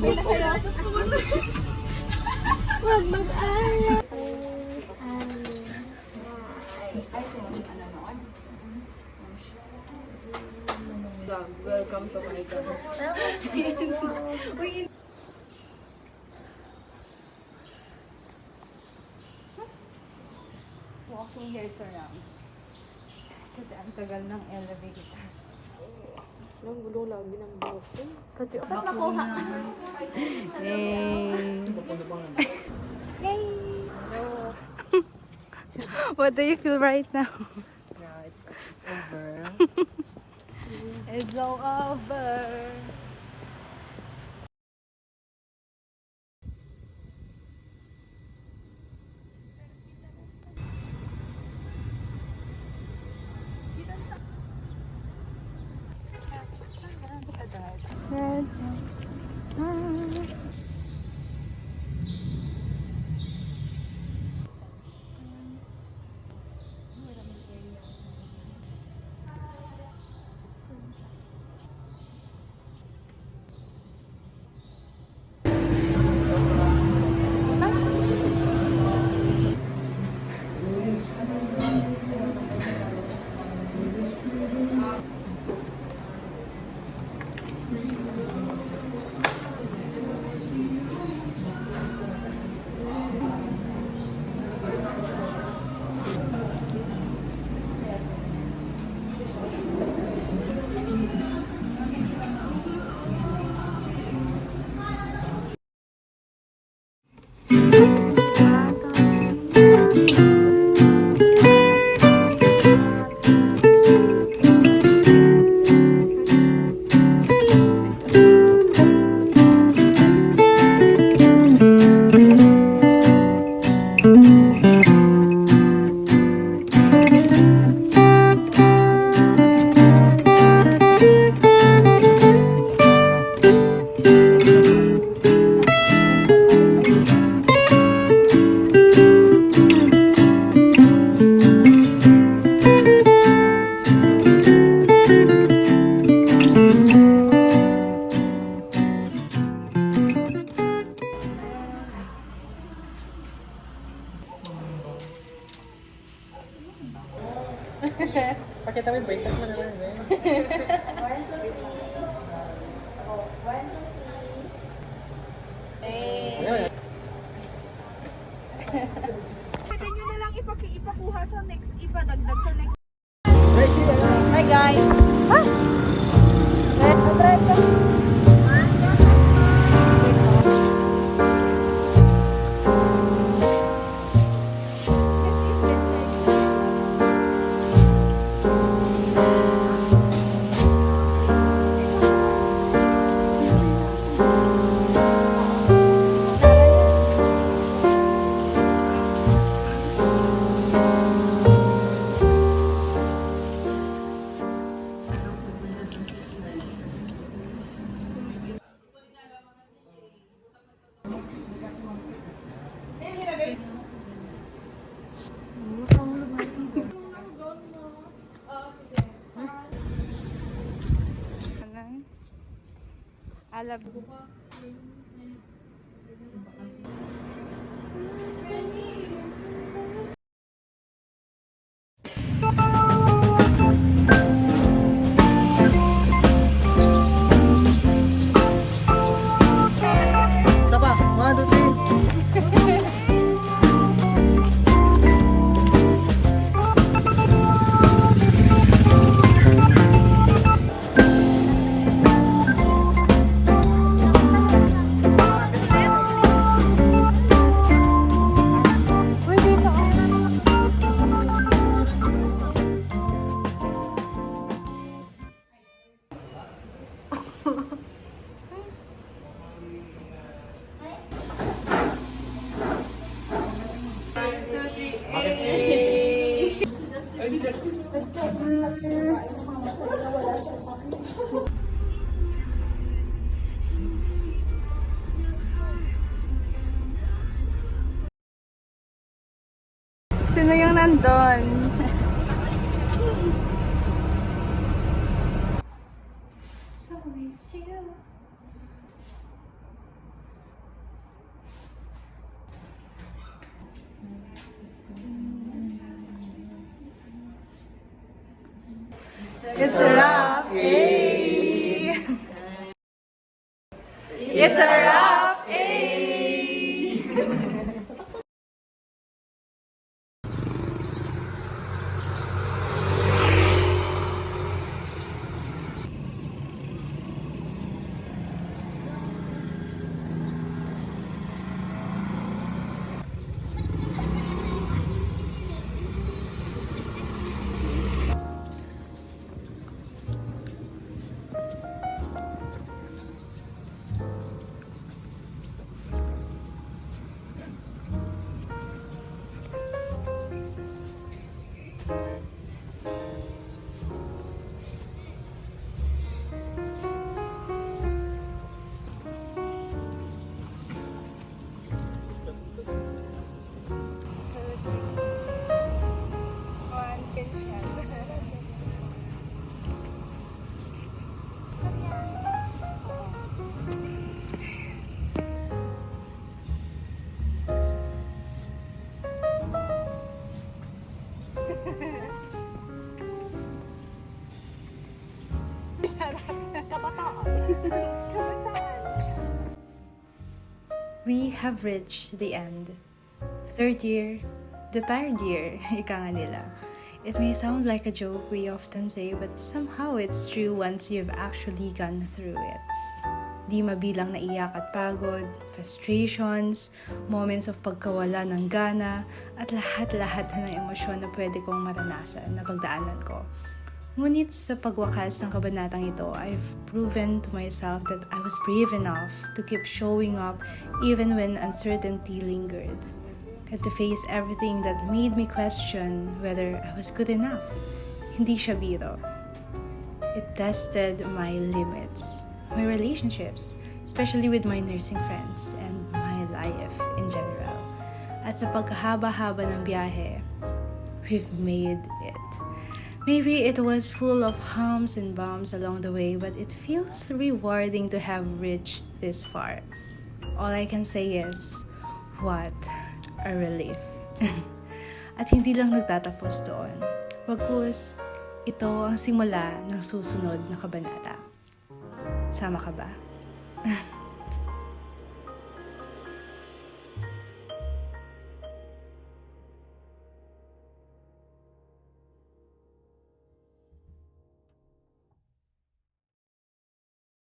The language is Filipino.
Okay na kayo. Huwag mag-alala. Welcome to my channel. Walking here around. Kasi ang tagal ng elevator. Ang gulo lagi ng buhok ko. Kasi dapat makuha. Yay! Yay! What do you feel right now? Yeah, it's over. It's all over. Red. Pakita mo yung bracelet mo naman, eh. Hey. Pwede nyo na lang ipakuha sa next, ipadagdag sa next. Hi guys. Alam. Isa pa! 1, 2, 3! Sino yung nandun? It's a wrap! Hey! It's a wrap! Hey! We have reached the end. Third year, the tired year, ika nga nila. It may sound like a joke we often say, but somehow it's true once you've actually gone through it. Di mabilang na iyak at pagod, frustrations, moments of pagkawala ng gana, at lahat-lahat na ng emosyon na pwede kong maranasan na pagdaanan ko. Ngunit sa pagwakas ng kabanatang ito, I've proven to myself that I was brave enough to keep showing up even when uncertainty lingered, and to face everything that made me question whether I was good enough. Hindi siya biro. It tested my limits, my relationships, especially with my nursing friends and my life in general. At sa pagkahaba-haba ng biyahe, we've made it. Maybe it was full of humps and bumps along the way, but it feels rewarding to have reached this far. All I can say is, what a relief. At hindi lang nagtatapos doon. Bagkus, ito ang simula ng susunod na kabanata. Sama ka ba?